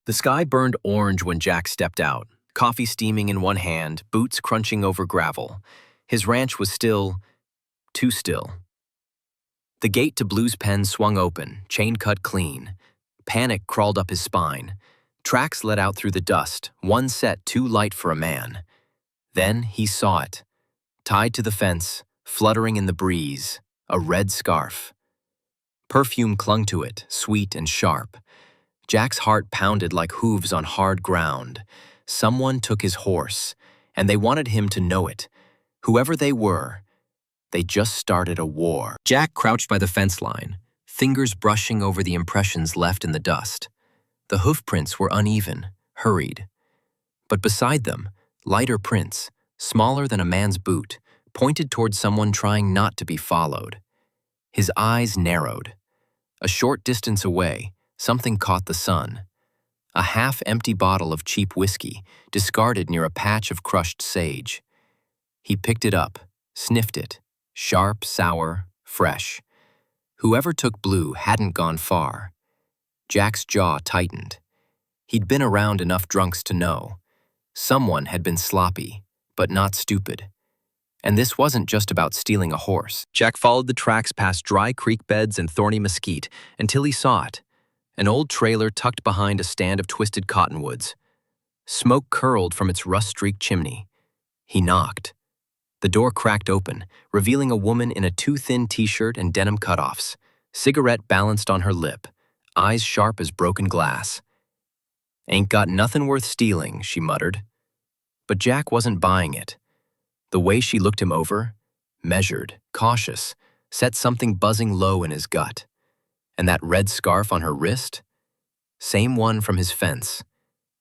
The sky burned orange when Jack stepped out, coffee steaming in one hand, boots crunching over gravel. His ranch was still, too still. The gate to Blue's pen swung open, chain cut clean. Panic crawled up his spine. Tracks led out through the dust, one set too light for a man. Then he saw it. Tied to the fence, fluttering in the breeze, a red scarf. Perfume clung to it, sweet and sharp. Jack's heart pounded like hooves on hard ground. Someone took his horse, and they wanted him to know it. Whoever they were, they just started a war. Jack crouched by the fence line, fingers brushing over the impressions left in the dust. The hoofprints were uneven, hurried. But beside them, lighter prints, smaller than a man's boot, pointed toward someone trying not to be followed. His eyes narrowed. A short distance away, something caught the sun. A half-empty bottle of cheap whiskey, discarded near a patch of crushed sage. He picked it up, sniffed it, sharp, sour, fresh. Whoever took Blue hadn't gone far. Jack's jaw tightened. He'd been around enough drunks to know. Someone had been sloppy, but not stupid. And this wasn't just about stealing a horse. Jack followed the tracks past dry creek beds and thorny mesquite until he saw it. An old trailer tucked behind a stand of twisted cottonwoods. Smoke curled from its rust-streaked chimney. He knocked. The door cracked open, revealing a woman in a too-thin t-shirt and denim cutoffs, cigarette balanced on her lip, eyes sharp as broken glass. "Ain't got nothing worth stealing," she muttered. But Jack wasn't buying it. The way she looked him over, measured, cautious, set something buzzing low in his gut. And that red scarf on her wrist? Same one from his fence.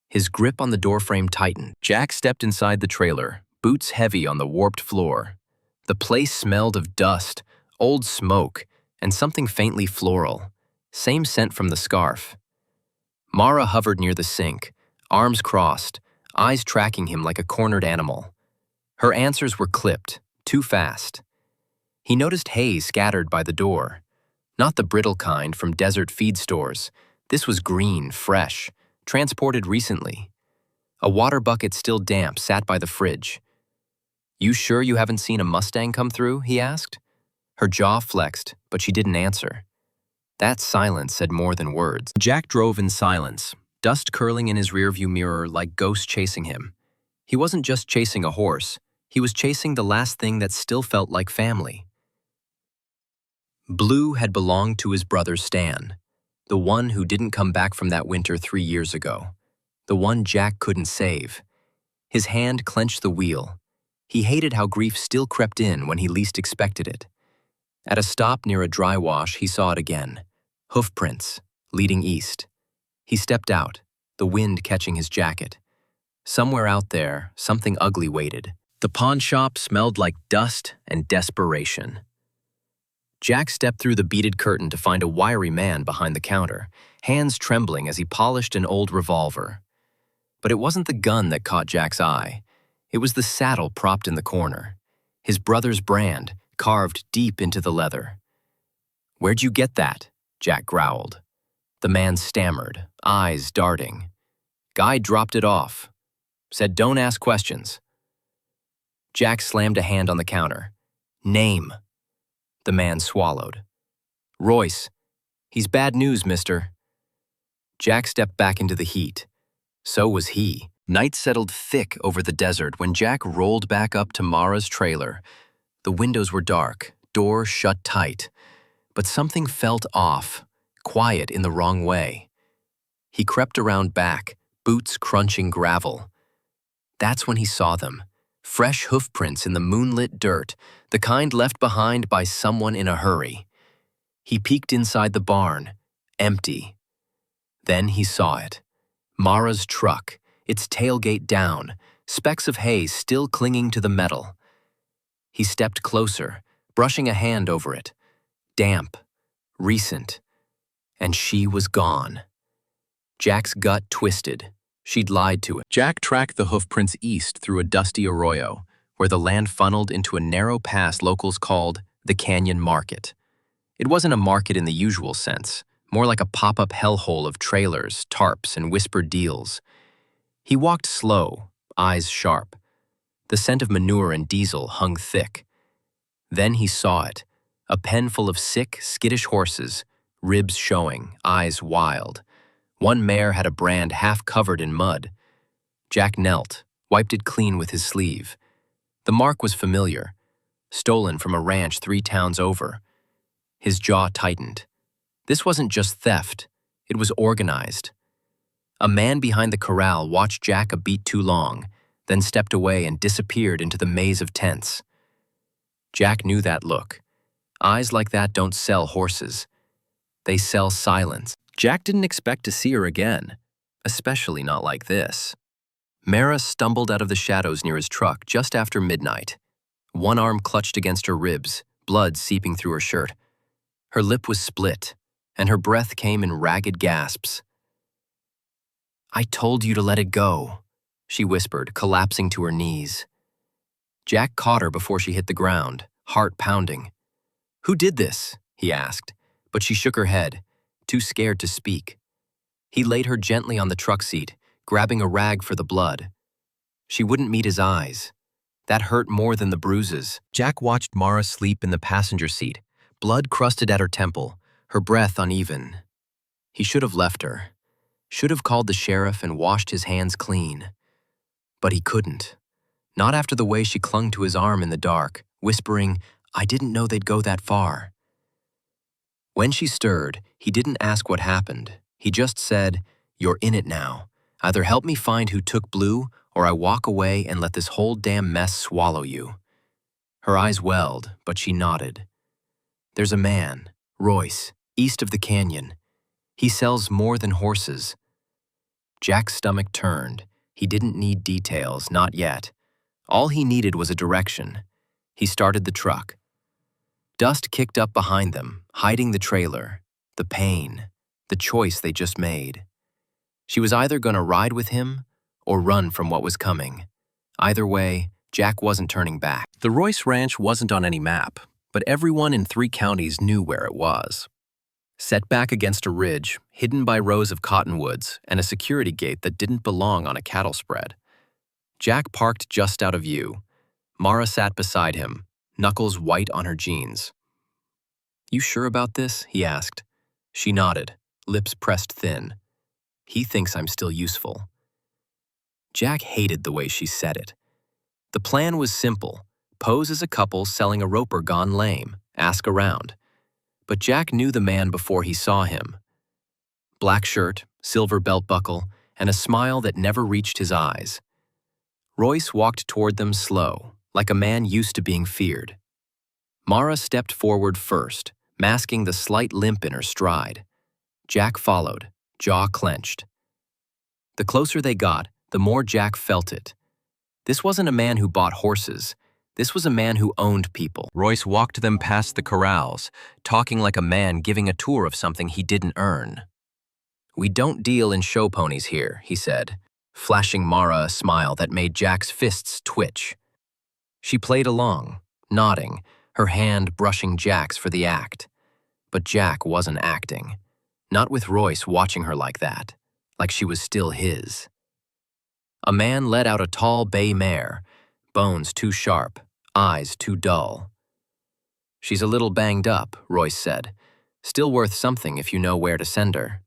His grip on the doorframe tightened. Jack stepped inside the trailer, boots heavy on the warped floor. The place smelled of dust, old smoke, and something faintly floral. Same scent from the scarf. Mara hovered near the sink, arms crossed, eyes tracking him like a cornered animal. Her answers were clipped, too fast. He noticed hay scattered by the door. Not the brittle kind from desert feed stores. This was green, fresh, transported recently. A water bucket still damp sat by the fridge. "You sure you haven't seen a Mustang come through?" he asked. Her jaw flexed, but she didn't answer. That silence said more than words. Jack drove in silence, dust curling in his rearview mirror like ghosts chasing him. He wasn't just chasing a horse. He was chasing the last thing that still felt like family. Blue had belonged to his brother Stan, the one who didn't come back from that winter 3 years ago, the one Jack couldn't save. His hand clenched the wheel. He hated how grief still crept in when he least expected it. At a stop near a dry wash, he saw it again. Hoofprints, leading east. He stepped out, the wind catching his jacket. Somewhere out there, something ugly waited. The pawn shop smelled like dust and desperation. Jack stepped through the beaded curtain to find a wiry man behind the counter, hands trembling as he polished an old revolver. But it wasn't the gun that caught Jack's eye. It was the saddle propped in the corner. His brother's brand, carved deep into the leather. "Where'd you get that?" Jack growled. The man stammered, eyes darting. "Guy dropped it off. Said don't ask questions." Jack slammed a hand on the counter. "Name." The man swallowed. "Royce. He's bad news, mister." Jack stepped back into the heat. So was he. Night settled thick over the desert when Jack rolled back up to Mara's trailer. The windows were dark, door shut tight. But something felt off, quiet in the wrong way. He crept around back, boots crunching gravel. That's when he saw them. Fresh hoofprints in the moonlit dirt, the kind left behind by someone in a hurry. He peeked inside the barn, empty. Then he saw it. Mara's truck, its tailgate down, specks of hay still clinging to the metal. He stepped closer, brushing a hand over it. Damp, recent. And she was gone. Jack's gut twisted. She'd lied to him. Jack tracked the hoofprints east through a dusty arroyo, where the land funneled into a narrow pass locals called the Canyon Market. It wasn't a market in the usual sense, more like a pop-up hellhole of trailers, tarps, and whispered deals. He walked slow, eyes sharp. The scent of manure and diesel hung thick. Then he saw it, a pen full of sick, skittish horses, ribs showing, eyes wild. One mare had a brand half covered in mud. Jack knelt, wiped it clean with his sleeve. The mark was familiar, stolen from a ranch 3 towns over. His jaw tightened. This wasn't just theft, it was organized. A man behind the corral watched Jack a beat too long, then stepped away and disappeared into the maze of tents. Jack knew that look. Eyes like that don't sell horses. They sell silence. Jack didn't expect to see her again, especially not like this. Mara stumbled out of the shadows near his truck just after midnight. One arm clutched against her ribs, blood seeping through her shirt. Her lip was split, and her breath came in ragged gasps. "I told you to let it go," she whispered, collapsing to her knees. Jack caught her before she hit the ground, heart pounding. "Who did this?" he asked, but she shook her head, too scared to speak. He laid her gently on the truck seat, grabbing a rag for the blood. She wouldn't meet his eyes. That hurt more than the bruises. Jack watched Mara sleep in the passenger seat, blood crusted at her temple, her breath uneven. He should have left her. Should have called the sheriff and washed his hands clean. But he couldn't. Not after the way she clung to his arm in the dark, whispering, "I didn't know they'd go that far." When she stirred, he didn't ask what happened. He just said, "You're in it now. Either help me find who took Blue, or I walk away and let this whole damn mess swallow you." Her eyes welled, but she nodded. "There's a man, Royce, east of the canyon. He sells more than horses." Jack's stomach turned. He didn't need details, not yet. All he needed was a direction. He started the truck. Dust kicked up behind them, hiding the trailer, the pain, the choice they just made. She was either going to ride with him or run from what was coming. Either way, Jack wasn't turning back. The Royce Ranch wasn't on any map, but everyone in 3 counties knew where it was. Set back against a ridge, hidden by rows of cottonwoods and a security gate that didn't belong on a cattle spread. Jack parked just out of view. Mara sat beside him, knuckles white on her jeans. "You sure about this?" he asked. She nodded, lips pressed thin. "He thinks I'm still useful." Jack hated the way she said it. The plan was simple. Pose as a couple selling a roper gone lame, ask around. But Jack knew the man before he saw him. Black shirt, silver belt buckle, and a smile that never reached his eyes. Royce walked toward them slow, like a man used to being feared. Mara stepped forward first, masking the slight limp in her stride. Jack followed, jaw clenched. The closer they got, the more Jack felt it. This wasn't a man who bought horses. This was a man who owned people. Royce walked them past the corrals, talking like a man giving a tour of something he didn't earn. "We don't deal in show ponies here," he said, flashing Mara a smile that made Jack's fists twitch. She played along, nodding, her hand brushing Jack's for the act. But Jack wasn't acting. Not with Royce watching her like that, like she was still his. A man led out a tall bay mare, bones too sharp, eyes too dull. "She's a little banged up," Royce said. "Still worth something if you know where to send her."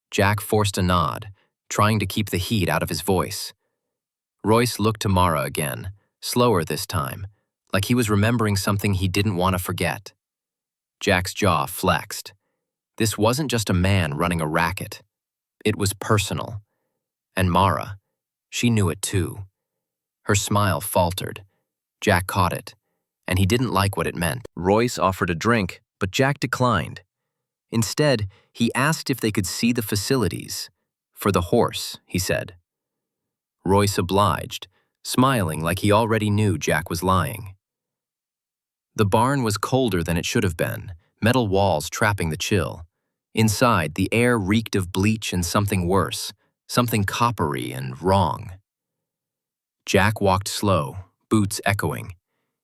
Jack forced a nod, trying to keep the heat out of his voice. Royce looked to Mara again, slower this time, like he was remembering something he didn't want to forget. Jack's jaw flexed. This wasn't just a man running a racket. It was personal. And Mara, she knew it too. Her smile faltered. Jack caught it, and he didn't like what it meant. Royce offered a drink, but Jack declined. Instead, he asked if they could see the facilities. "For the horse," he said. Royce obliged, smiling like he already knew Jack was lying. The barn was colder than it should have been, metal walls trapping the chill. Inside, the air reeked of bleach and something worse, something coppery and wrong. Jack walked slow, boots echoing.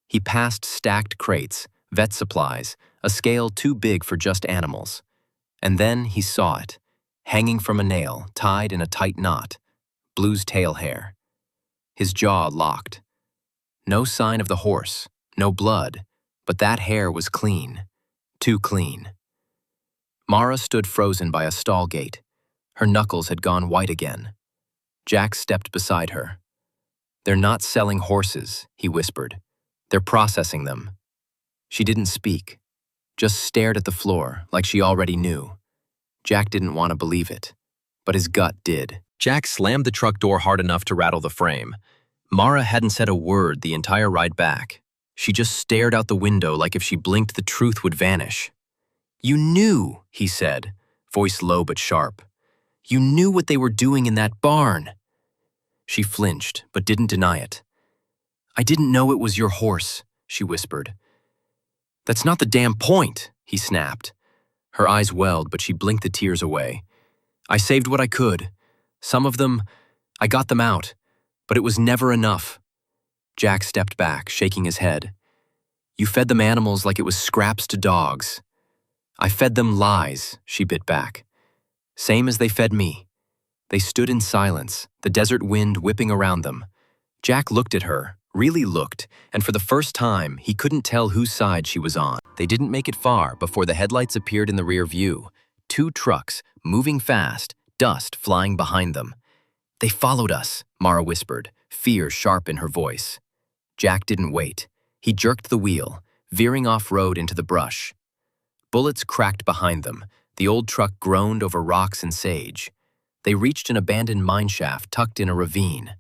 He passed stacked crates, vet supplies, a scale too big for just animals. And then he saw it, hanging from a nail, tied in a tight knot, Blue's tail hair. His jaw locked. No sign of the horse, no blood, but that hair was clean, too clean. Mara stood frozen by a stall gate. Her knuckles had gone white again. Jack stepped beside her. "They're not selling horses," he whispered. "They're processing them." She didn't speak, just stared at the floor like she already knew. Jack didn't want to believe it, but his gut did. Jack slammed the truck door hard enough to rattle the frame. Mara hadn't said a word the entire ride back. She just stared out the window like if she blinked the truth would vanish. "You knew," he said, voice low but sharp. "You knew what they were doing in that barn." She flinched, but didn't deny it. "I didn't know it was your horse," she whispered. "That's not the damn point," he snapped. Her eyes welled, but she blinked the tears away. "I saved what I could. Some of them, I got them out, but it was never enough." Jack stepped back, shaking his head. "You fed them animals like it was scraps to dogs." "I fed them lies," she bit back. "Same as they fed me." They stood in silence, the desert wind whipping around them. Jack looked at her, really looked, and for the first time, he couldn't tell whose side she was on. They didn't make it far before the headlights appeared in the rear view. 2 trucks, moving fast, dust flying behind them. "They followed us," Mara whispered, fear sharp in her voice. Jack didn't wait. He jerked the wheel, veering off-road into the brush. Bullets cracked behind them. The old truck groaned over rocks and sage. They reached an abandoned mineshaft tucked in a ravine.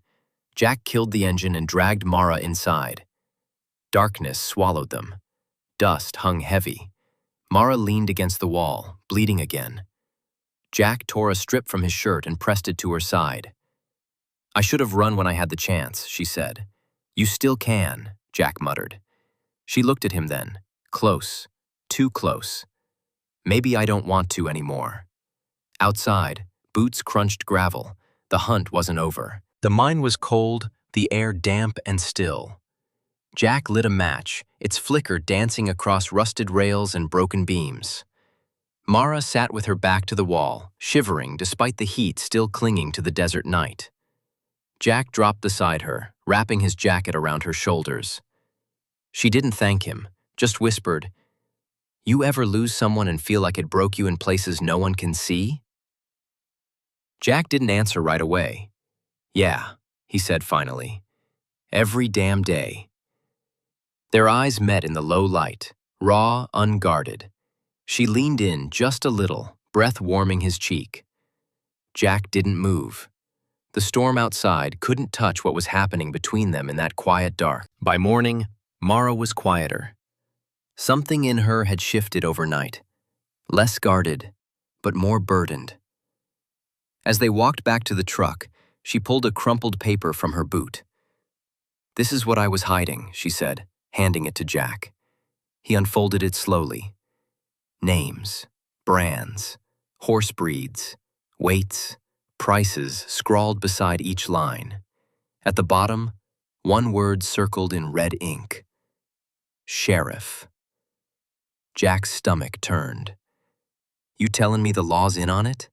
Jack killed the engine and dragged Mara inside. Darkness swallowed them. Dust hung heavy. Mara leaned against the wall, bleeding again. Jack tore a strip from his shirt and pressed it to her side. "I should have run when I had the chance," she said. "You still can," Jack muttered. She looked at him then, close, too close. "Maybe I don't want to anymore." Outside, boots crunched gravel. The hunt wasn't over. The mine was cold, the air damp and still. Jack lit a match, its flicker dancing across rusted rails and broken beams. Mara sat with her back to the wall, shivering despite the heat still clinging to the desert night. Jack dropped beside her, wrapping his jacket around her shoulders. She didn't thank him, just whispered, "You ever lose someone and feel like it broke you in places no one can see?" Jack didn't answer right away. "Yeah," he said finally. "Every damn day." Their eyes met in the low light, raw, unguarded. She leaned in just a little, breath warming his cheek. Jack didn't move. The storm outside couldn't touch what was happening between them in that quiet dark. By morning, Mara was quieter. Something in her had shifted overnight. Less guarded, but more burdened. As they walked back to the truck, she pulled a crumpled paper from her boot. "This is what I was hiding," she said, handing it to Jack. He unfolded it slowly. Names, brands, horse breeds, weights, prices scrawled beside each line. At the bottom, one word circled in red ink. Sheriff. Jack's stomach turned. "You telling me the law's in on it?"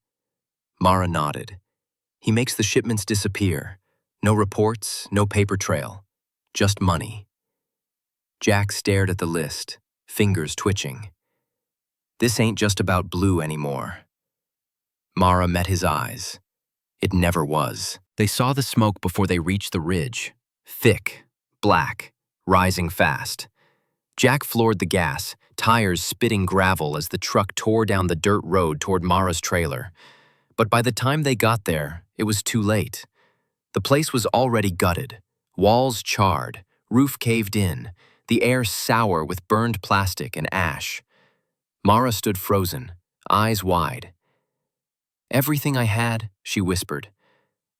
Mara nodded. "He makes the shipments disappear. No reports, no paper trail. Just money." Jack stared at the list, fingers twitching. "This ain't just about Blue anymore." Mara met his eyes. It never was. They saw the smoke before they reached the ridge. Thick, black, rising fast. Jack floored the gas, tires spitting gravel as the truck tore down the dirt road toward Mara's trailer. But by the time they got there, it was too late. The place was already gutted, walls charred, roof caved in, the air sour with burned plastic and ash. Mara stood frozen, eyes wide. "Everything I had," she whispered.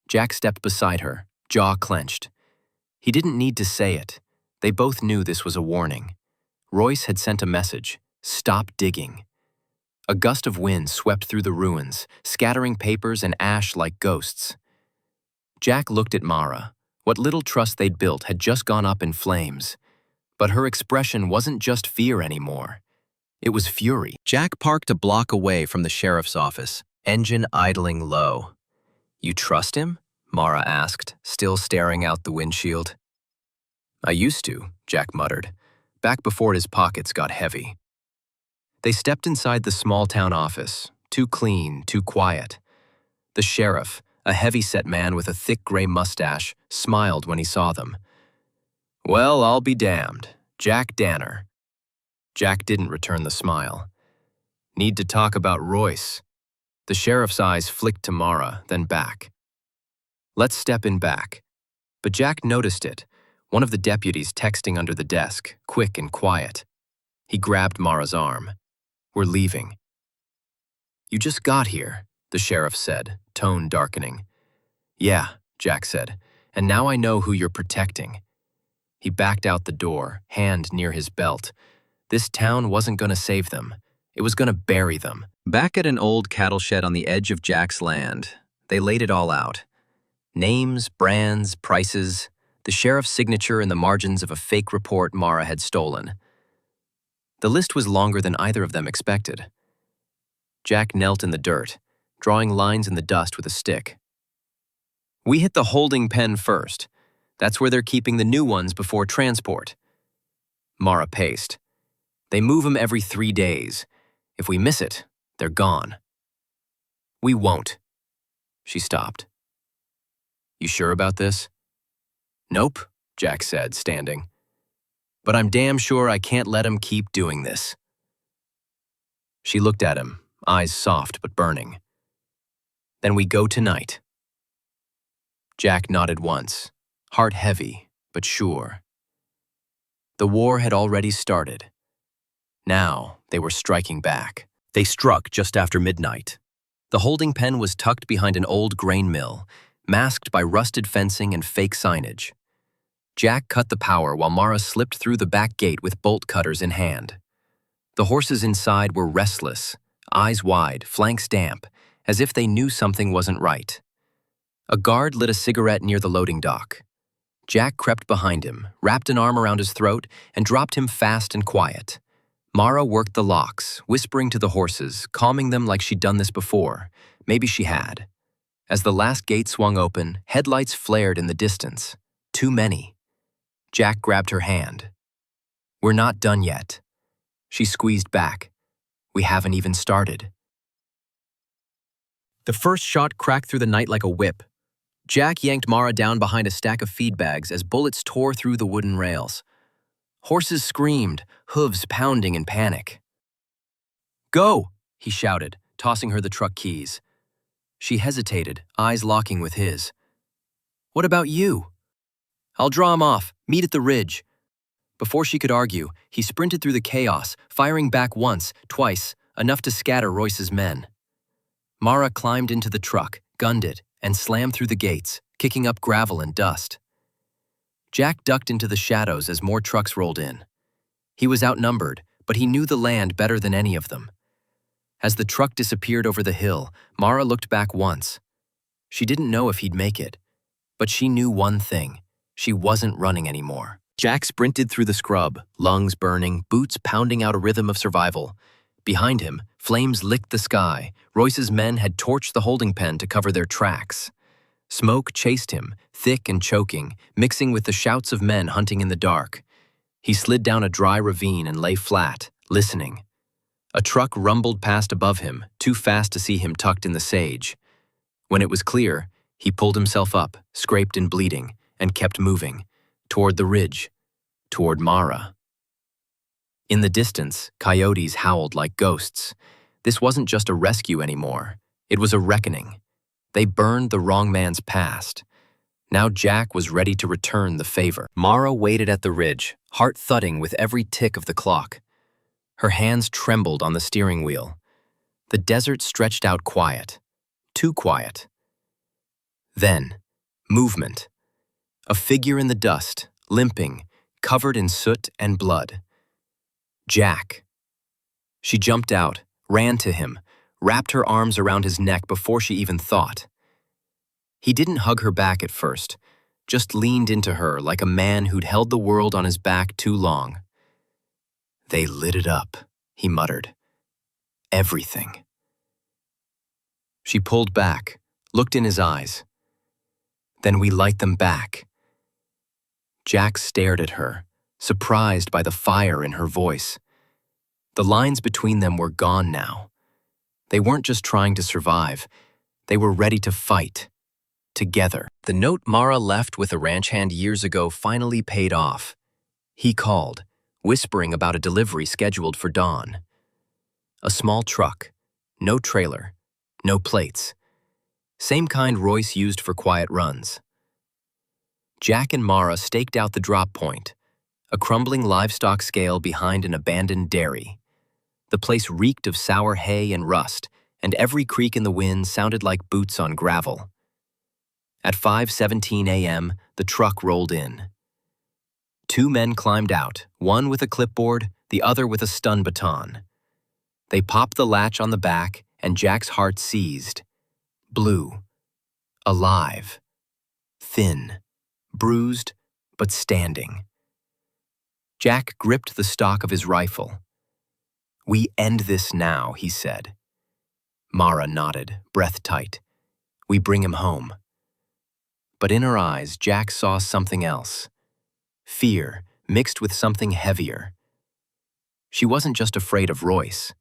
Jack stepped beside her, jaw clenched. He didn't need to say it. They both knew this was a warning. Royce had sent a message, "Stop digging." A gust of wind swept through the ruins, scattering papers and ash like ghosts. Jack looked at Mara. What little trust they'd built had just gone up in flames. But her expression wasn't just fear anymore. It was fury. Jack parked a block away from the sheriff's office, engine idling low. "You trust him?" Mara asked, still staring out the windshield. "I used to," Jack muttered, back before his pockets got heavy. They stepped inside the small-town office, too clean, too quiet. The sheriff, a heavy-set man with a thick gray mustache, smiled when he saw them. "Well, I'll be damned. Jack Danner." Jack didn't return the smile. "Need to talk about Royce." The sheriff's eyes flicked to Mara, then back. "Let's step in back." But Jack noticed it, one of the deputies texting under the desk, quick and quiet. He grabbed Mara's arm. "We're leaving." "You just got here," the sheriff said, tone darkening. "Yeah," Jack said, "and now I know who you're protecting." He backed out the door, hand near his belt. This town wasn't going to save them. It was going to bury them. Back at an old cattle shed on the edge of Jack's land, they laid it all out. Names, brands, prices, the sheriff's signature in the margins of a fake report Mara had stolen. The list was longer than either of them expected. Jack knelt in the dirt, drawing lines in the dust with a stick. "We hit the holding pen first. That's where they're keeping the new ones before transport." Mara paced. "They move them every 3 days. If we miss it, they're gone." "We won't." She stopped. "You sure about this?" "Nope," Jack said, standing. "But I'm damn sure I can't let him keep doing this." She looked at him, eyes soft but burning. "Then we go tonight." Jack nodded once, heart heavy but sure. The war had already started. Now they were striking back. They struck just after midnight. The holding pen was tucked behind an old grain mill, masked by rusted fencing and fake signage. Jack cut the power while Mara slipped through the back gate with bolt cutters in hand. The horses inside were restless, eyes wide, flanks damp, as if they knew something wasn't right. A guard lit a cigarette near the loading dock. Jack crept behind him, wrapped an arm around his throat, and dropped him fast and quiet. Mara worked the locks, whispering to the horses, calming them like she'd done this before. Maybe she had. As the last gate swung open, headlights flared in the distance. Too many. Jack grabbed her hand. "We're not done yet." She squeezed back. "We haven't even started." The first shot cracked through the night like a whip. Jack yanked Mara down behind a stack of feed bags as bullets tore through the wooden rails. Horses screamed, hooves pounding in panic. "Go!" he shouted, tossing her the truck keys. She hesitated, eyes locking with his. "What about you?" "I'll draw him off. Meet at the ridge." Before she could argue, he sprinted through the chaos, firing back once, twice, enough to scatter Royce's men. Mara climbed into the truck, gunned it, and slammed through the gates, kicking up gravel and dust. Jack ducked into the shadows as more trucks rolled in. He was outnumbered, but he knew the land better than any of them. As the truck disappeared over the hill, Mara looked back once. She didn't know if he'd make it, but she knew one thing. She wasn't running anymore. Jack sprinted through the scrub, lungs burning, boots pounding out a rhythm of survival. Behind him, flames licked the sky. Royce's men had torched the holding pen to cover their tracks. Smoke chased him, thick and choking, mixing with the shouts of men hunting in the dark. He slid down a dry ravine and lay flat, listening. A truck rumbled past above him, too fast to see him tucked in the sage. When it was clear, he pulled himself up, scraped and bleeding, and kept moving, toward the ridge, toward Mara. In the distance, coyotes howled like ghosts. This wasn't just a rescue anymore. It was a reckoning. They burned the wrong man's past. Now Jack was ready to return the favor. Mara waited at the ridge, heart thudding with every tick of the clock. Her hands trembled on the steering wheel. The desert stretched out quiet. Too quiet. Then, movement. A figure in the dust, limping, covered in soot and blood. Jack. She jumped out, ran to him, wrapped her arms around his neck before she even thought. He didn't hug her back at first, just leaned into her like a man who'd held the world on his back too long. They lit it up. he muttered. Everything. She pulled back, looked in his eyes. Then we light them back. Jack stared at her, surprised by the fire in her voice. The lines between them were gone now. They weren't just trying to survive. They were ready to fight. Together. The note Mara left with a ranch hand years ago finally paid off. He called, whispering about a delivery scheduled for dawn. A small truck. No trailer. No plates. Same kind Royce used for quiet runs. Jack and Mara staked out the drop point, a crumbling livestock scale behind an abandoned dairy. The place reeked of sour hay and rust, and every creak in the wind sounded like boots on gravel. At 5:17 a.m., the truck rolled in. Two men climbed out, one with a clipboard, the other with a stun baton. They popped the latch on the back, and Jack's heart seized. Blue. Alive. Thin. Bruised, but standing. Jack gripped the stock of his rifle. "We end this now," he said. Mara nodded, breath tight. "We bring him home." But in her eyes, Jack saw something else. Fear, mixed with something heavier. She wasn't just afraid of Royce.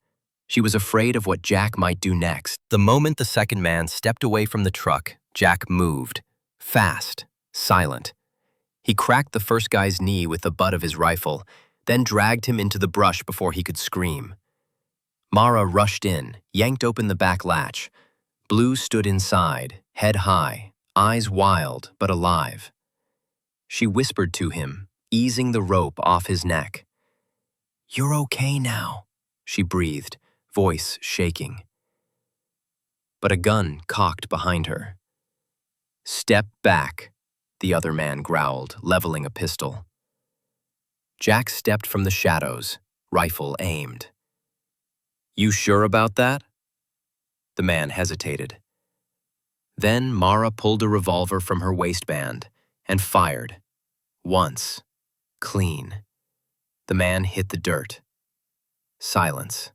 She was afraid of what Jack might do next. The moment the second man stepped away from the truck, Jack moved. Fast, silent. He cracked the first guy's knee with the butt of his rifle, then dragged him into the brush before he could scream. Mara rushed in, yanked open the back latch. Blue stood inside, head high, eyes wild but alive. She whispered to him, easing the rope off his neck. "You're okay now," she breathed, voice shaking. But a gun cocked behind her. "Step back," the other man growled, leveling a pistol. Jack stepped from the shadows, rifle aimed. "You sure about that?" The man hesitated. Then Mara pulled a revolver from her waistband and fired. Once. Clean. The man hit the dirt. Silence.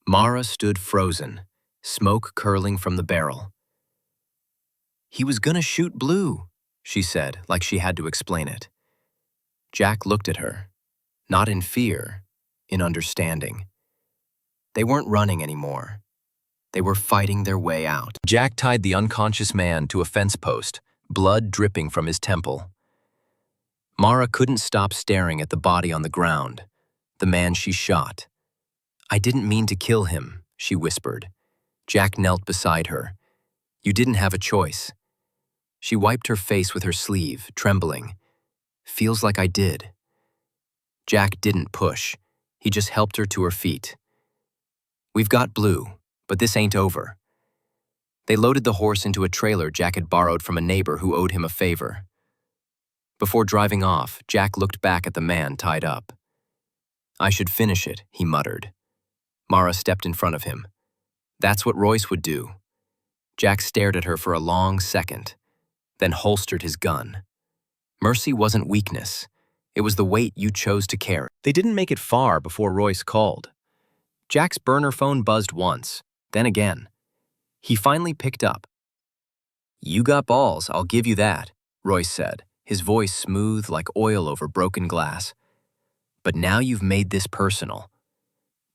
Mara stood frozen, smoke curling from the barrel. "He was gonna shoot Blue," she said, like she had to explain it. Jack looked at her, not in fear, in understanding. They weren't running anymore. They were fighting their way out. Jack tied the unconscious man to a fence post, blood dripping from his temple. Mara couldn't stop staring at the body on the ground, the man she shot. "I didn't mean to kill him," she whispered. Jack knelt beside her. "You didn't have a choice." She wiped her face with her sleeve, trembling. "Feels like I did." Jack didn't push. He just helped her to her feet. "We've got Blue, but this ain't over." They loaded the horse into a trailer Jack had borrowed from a neighbor who owed him a favor. Before driving off, Jack looked back at the man tied up. "I should finish it," he muttered. Mara stepped in front of him. "That's what Royce would do." Jack stared at her for a long second, then holstered his gun. Mercy wasn't weakness. It was the weight you chose to carry. They didn't make it far before Royce called. Jack's burner phone buzzed once, then again. He finally picked up. "You got balls, I'll give you that," Royce said, his voice smooth like oil over broken glass. "But now you've made this personal."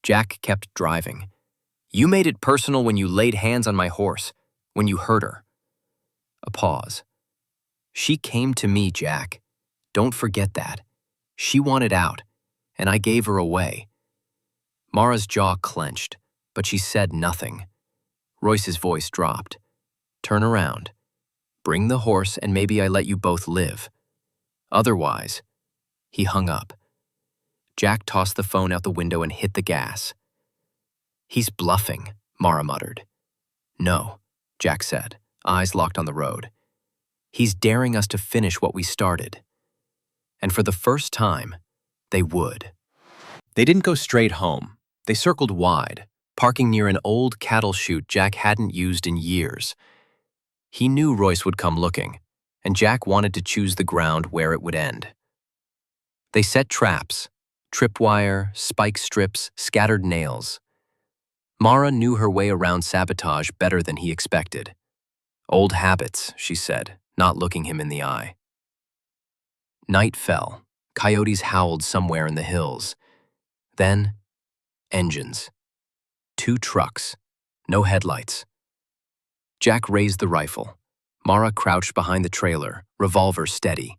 Jack kept driving. "You made it personal when you laid hands on my horse, when you hurt her." A pause. "She came to me, Jack. Don't forget that. She wanted out, and I gave her away." Mara's jaw clenched, but she said nothing. Royce's voice dropped. "Turn around. Bring the horse and maybe I let you both live. Otherwise..." He hung up. Jack tossed the phone out the window and hit the gas. "He's bluffing," Mara muttered. "No," Jack said, eyes locked on the road. "He's daring us to finish what we started." And for the first time, they would. They didn't go straight home. They circled wide, parking near an old cattle chute Jack hadn't used in years. He knew Royce would come looking, and Jack wanted to choose the ground where it would end. They set traps, Tripwire, spike strips, scattered nails. Mara knew her way around sabotage better than he expected. Old habits, she said, not looking him in the eye. Night fell. Coyotes howled somewhere in the hills. Then, engines. 2 trucks. No headlights. Jack raised the rifle. Mara crouched behind the trailer, revolver steady.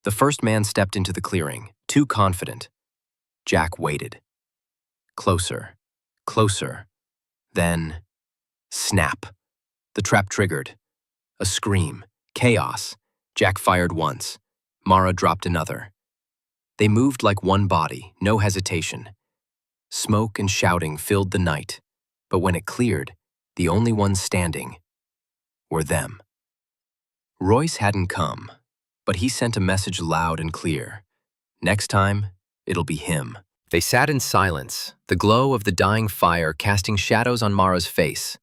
The first man stepped into the clearing, too confident. Jack waited. Closer. Closer. Then, snap. The trap triggered. A scream. Chaos. Jack fired once. Mara dropped another. They moved like one body, no hesitation. Smoke and shouting filled the night, but when it cleared, the only ones standing were them. Royce hadn't come, but he sent a message loud and clear. Next time, it'll be him. They sat in silence, the glow of the dying fire casting shadows on Mara's face.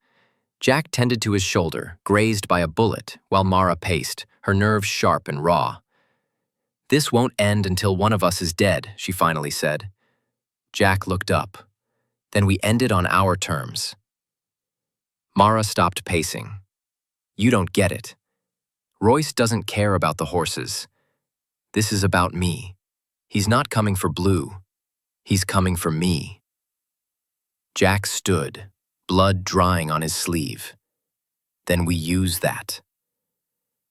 Jack tended to his shoulder, grazed by a bullet, while Mara paced, her nerves sharp and raw. "This won't end until one of us is dead," she finally said. Jack looked up. "Then we end it on our terms." Mara stopped pacing. "You don't get it. Royce doesn't care about the horses. This is about me. He's not coming for Blue. He's coming for me." Jack stood, blood drying on his sleeve. "Then we use that."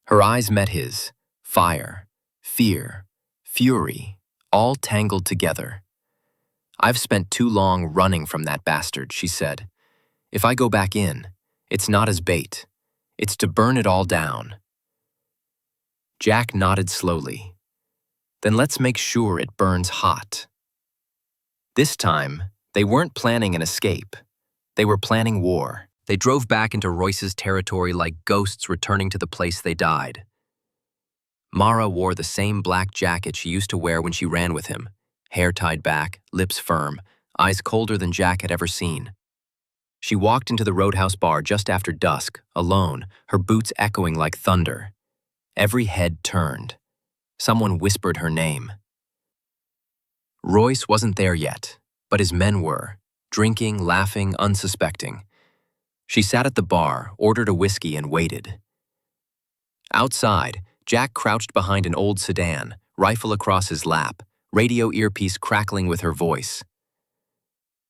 Her eyes met his, fire, fear, fury, all tangled together. "I've spent too long running from that bastard," she said. "If I go back in, it's not as bait. It's to burn it all down." Jack nodded slowly. "Then let's make sure it burns hot." This time, they weren't planning an escape. They were planning war. They drove back into Royce's territory like ghosts returning to the place they died. Mara wore the same black jacket she used to wear when she ran with him, hair tied back, lips firm, eyes colder than Jack had ever seen. She walked into the Roadhouse bar just after dusk, alone, her boots echoing like thunder. Every head turned. Someone whispered her name. Royce wasn't there yet, but his men were, drinking, laughing, unsuspecting. She sat at the bar, ordered a whiskey, and waited. Outside, Jack crouched behind an old sedan, rifle across his lap, radio earpiece crackling with her voice.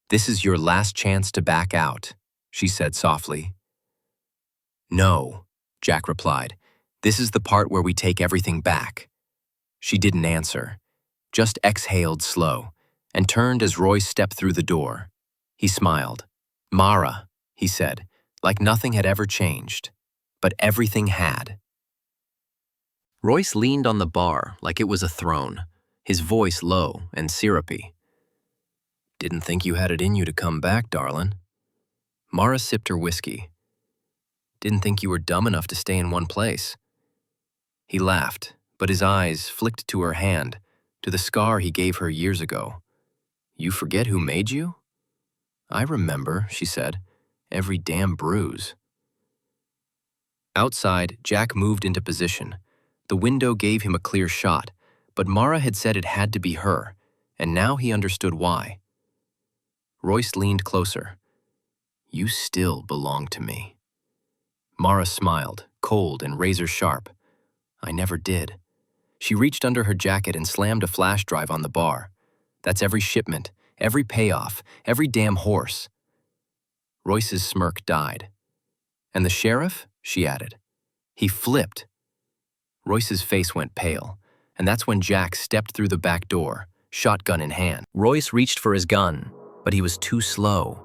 "This is your last chance to back out," she said softly. "No," Jack replied. "This is the part where we take everything back." She didn't answer, just exhaled slow, and turned as Royce stepped through the door. He smiled. "Mara," he said, like nothing had ever changed, but everything had. Royce leaned on the bar like it was a throne, his voice low and syrupy. "Didn't think you had it in you to come back, darlin'." Mara sipped her whiskey. "Didn't think you were dumb enough to stay in one place." He laughed, but his eyes flicked to her hand, to the scar he gave her years ago. "You forget who made you?" "I remember," she said. "Every damn bruise." Outside, Jack moved into position. The window gave him a clear shot, but Mara had said it had to be her, and now he understood why. Royce leaned closer. "You still belong to me." Mara smiled, cold and razor-sharp. "I never did." She reached under her jacket and slammed a flash drive on the bar. "That's every shipment, every payoff, every damn horse." Royce's smirk died. "And the sheriff?" she added. He flipped. Royce's face went pale, and that's when Jack stepped through the back door, shotgun in hand. Royce reached for his gun, but he was too slow.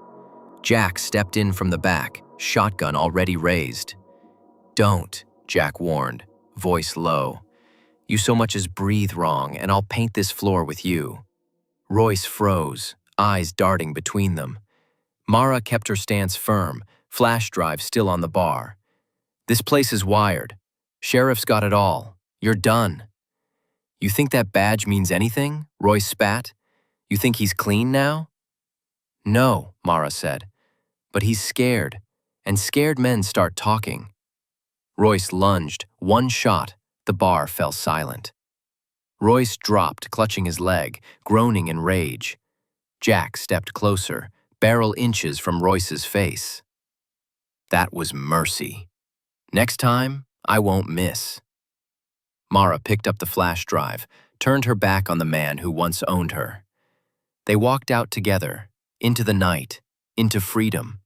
Jack stepped in from the back, shotgun already raised. "Don't," Jack warned, voice low. "You so much as breathe wrong, and I'll paint this floor with you." Royce froze, eyes darting between them. Mara kept her stance firm, flash drive still on the bar. "This place is wired. Sheriff's got it all. You're done." "You think that badge means anything?" Royce spat. "You think he's clean now?" "No," Mara said. "But he's scared, and scared men start talking." Royce lunged, one shot. The bar fell silent. Royce dropped, clutching his leg, groaning in rage. Jack stepped closer, barrel inches from Royce's face. That was mercy. Next time, I won't miss. Mara picked up the flash drive, turned her back on the man who once owned her. They walked out together, into the night, into freedom.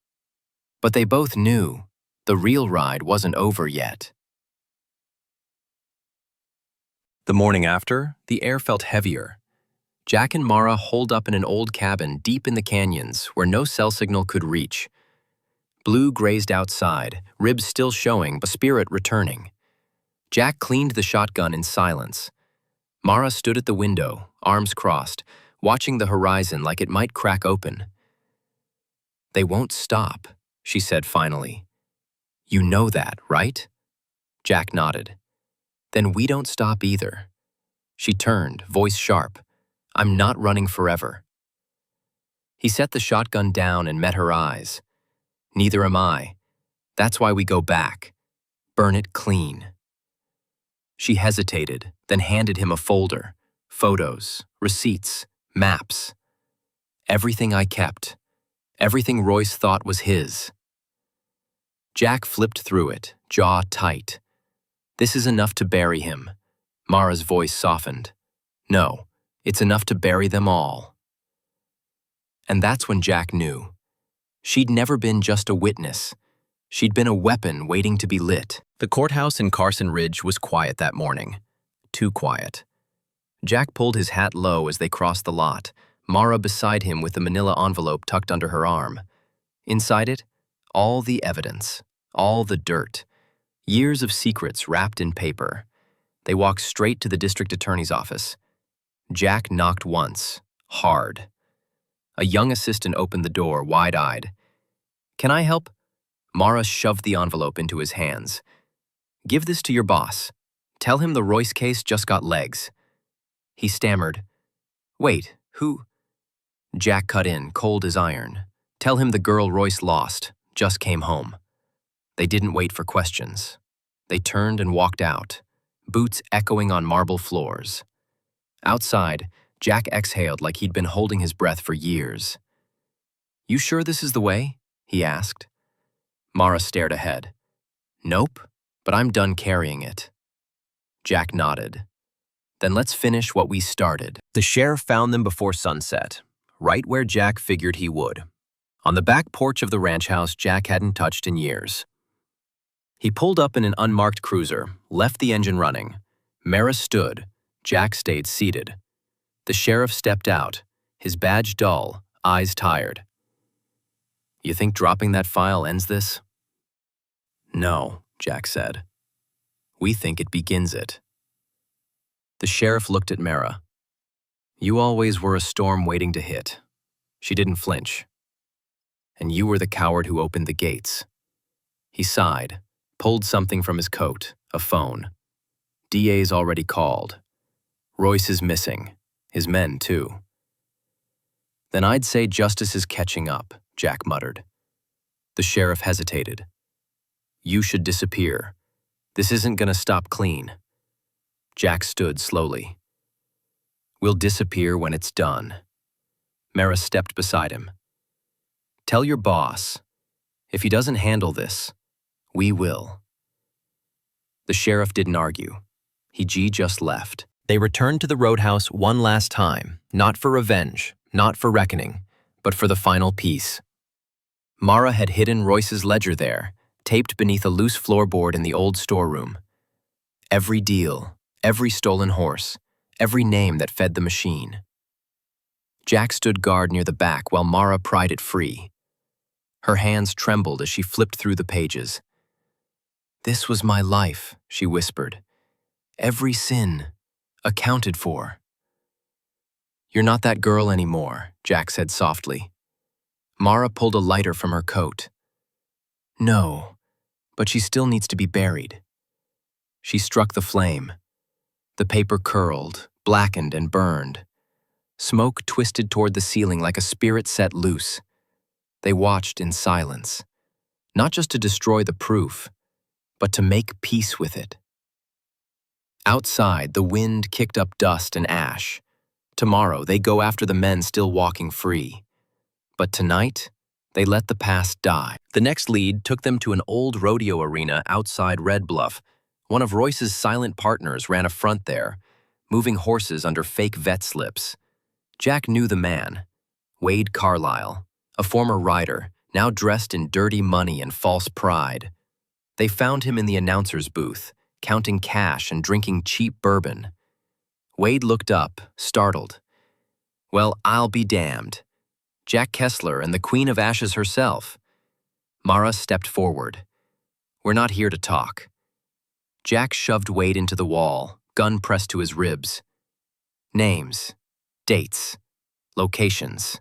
But they both knew the real ride wasn't over yet. The morning after, the air felt heavier. Jack and Mara holed up in an old cabin deep in the canyons where no cell signal could reach. Blue grazed outside, ribs still showing, but spirit returning. Jack cleaned the shotgun in silence. Mara stood at the window, arms crossed, watching the horizon like it might crack open. "They won't stop," she said finally. "You know that, right?" Jack nodded. "Then we don't stop either." She turned, voice sharp. "I'm not running forever." He set the shotgun down and met her eyes. "Neither am I. That's why we go back. Burn it clean." She hesitated, then handed him a folder. Photos, receipts, maps. Everything I kept. Everything Royce thought was his. Jack flipped through it, jaw tight. "This is enough to bury him." Mara's voice softened. "No, it's enough to bury them all." And that's when Jack knew. She'd never been just a witness. She'd been a weapon waiting to be lit. The courthouse in Carson Ridge was quiet that morning. Too quiet. Jack pulled his hat low as they crossed the lot, Mara beside him with the manila envelope tucked under her arm. Inside it, all the evidence, all the dirt. Years of secrets wrapped in paper. They walked straight to the district attorney's office. Jack knocked once, hard. A young assistant opened the door, wide-eyed. "Can I help?" Mara shoved the envelope into his hands. "Give this to your boss. Tell him the Royce case just got legs." He stammered. "Wait, who?" Jack cut in, cold as iron. "Tell him the girl Royce lost just came home." They didn't wait for questions. They turned and walked out, boots echoing on marble floors. Outside, Jack exhaled like he'd been holding his breath for years. "You sure this is the way?" he asked. Mara stared ahead. "Nope, but I'm done carrying it." Jack nodded. "Then let's finish what we started." The sheriff found them before sunset, right where Jack figured he would. On the back porch of the ranch house Jack hadn't touched in years. He pulled up in an unmarked cruiser, left the engine running. Mara stood. Jack stayed seated. The sheriff stepped out, his badge dull, eyes tired. "You think dropping that file ends this?" "No," Jack said. "We think it begins it." The sheriff looked at Mara. "You always were a storm waiting to hit." She didn't flinch. "And you were the coward who opened the gates." He sighed, pulled something from his coat, a phone. "DA's already called. Royce is missing, his men too." "Then I'd say justice is catching up," Jack muttered. The sheriff hesitated. "You should disappear. This isn't gonna stop clean." Jack stood slowly. "We'll disappear when it's done." Mara stepped beside him. "Tell your boss. If he doesn't handle this, we will." The sheriff didn't argue. He just left. They returned to the roadhouse one last time, not for revenge, not for reckoning, but for the final piece. Mara had hidden Royce's ledger there, taped beneath a loose floorboard in the old storeroom. Every deal, every stolen horse, every name that fed the machine. Jack stood guard near the back while Mara pried it free. Her hands trembled as she flipped through the pages. "This was my life," she whispered. "Every sin, accounted for." "You're not that girl anymore," Jack said softly. Mara pulled a lighter from her coat. "No, but she still needs to be buried." She struck the flame. The paper curled, blackened and burned. Smoke twisted toward the ceiling like a spirit set loose. They watched in silence, not just to destroy the proof, but to make peace with it. Outside, the wind kicked up dust and ash. Tomorrow, they go after the men still walking free. But tonight, they let the past die. The next lead took them to an old rodeo arena outside Red Bluff. One of Royce's silent partners ran a front there, moving horses under fake vet slips. Jack knew the man, Wade Carlisle, a former rider, now dressed in dirty money and false pride. They found him in the announcer's booth, counting cash and drinking cheap bourbon. Wade looked up, startled. Well, I'll be damned. Jack Kessler and the Queen of Ashes herself. Mara stepped forward. We're not here to talk. Jack shoved Wade into the wall, gun pressed to his ribs. Names, dates, locations.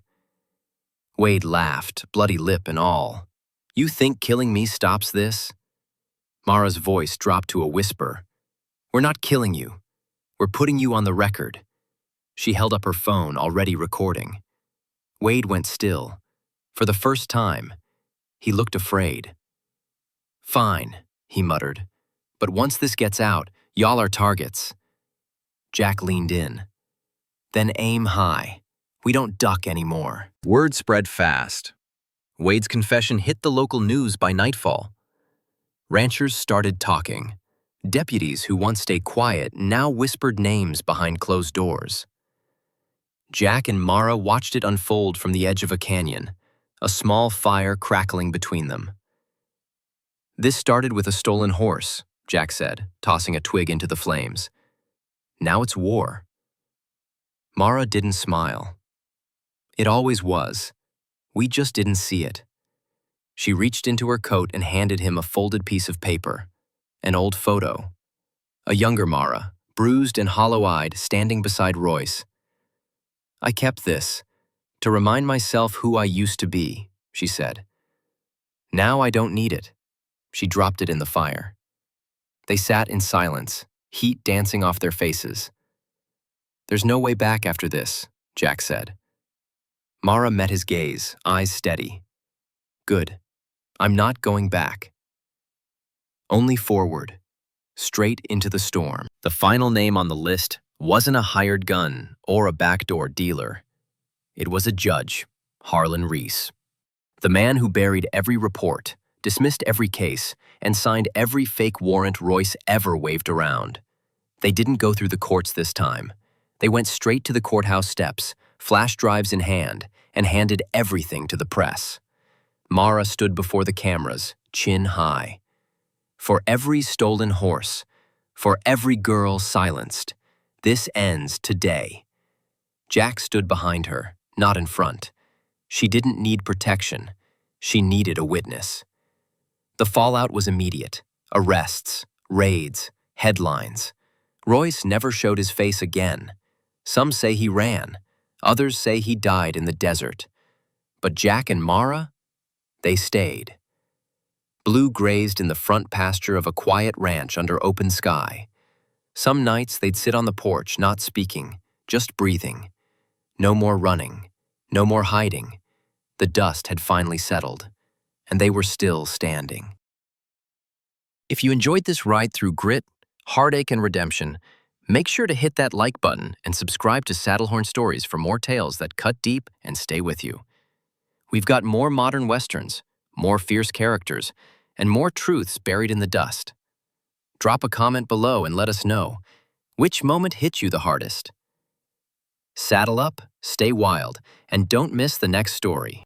Wade laughed, bloody lip and all. You think killing me stops this? Mara's voice dropped to a whisper. We're not killing you. We're putting you on the record. She held up her phone, already recording. Wade went still. For the first time, he looked afraid. Fine, he muttered. But once this gets out, y'all are targets. Jack leaned in. Then aim high. We don't duck anymore. Word spread fast. Wade's confession hit the local news by nightfall. Ranchers started talking. Deputies who once stayed quiet now whispered names behind closed doors. Jack and Mara watched it unfold from the edge of a canyon, a small fire crackling between them. This started with a stolen horse, Jack said, tossing a twig into the flames. Now it's war. Mara didn't smile. It always was. We just didn't see it. She reached into her coat and handed him a folded piece of paper, an old photo. A younger Mara, bruised and hollow-eyed, standing beside Royce. I kept this, to remind myself who I used to be, she said. Now I don't need it. She dropped it in the fire. They sat in silence, heat dancing off their faces. There's no way back after this, Jack said. Mara met his gaze, eyes steady. Good. I'm not going back. Only forward, straight into the storm. The final name on the list wasn't a hired gun or a backdoor dealer. It was a judge, Harlan Reese. The man who buried every report, dismissed every case, and signed every fake warrant Royce ever waved around. They didn't go through the courts this time. They went straight to the courthouse steps, flash drives in hand, and handed everything to the press. Mara stood before the cameras, chin high. For every stolen horse, for every girl silenced, this ends today. Jack stood behind her, not in front. She didn't need protection. She needed a witness. The fallout was immediate. Arrests, raids, headlines. Royce never showed his face again. Some say he ran. Others say he died in the desert. But Jack and Mara? They stayed. Blue grazed in the front pasture of a quiet ranch under open sky. Some nights they'd sit on the porch, not speaking, just breathing. No more running, no more hiding. The dust had finally settled, and they were still standing. If you enjoyed this ride through grit, heartache, and redemption, make sure to hit that like button and subscribe to SaddleHorn Stories for more tales that cut deep and stay with you. We've got more modern westerns, more fierce characters, and more truths buried in the dust. Drop a comment below and let us know, which moment hit you the hardest? Saddle up, stay wild, and don't miss the next story.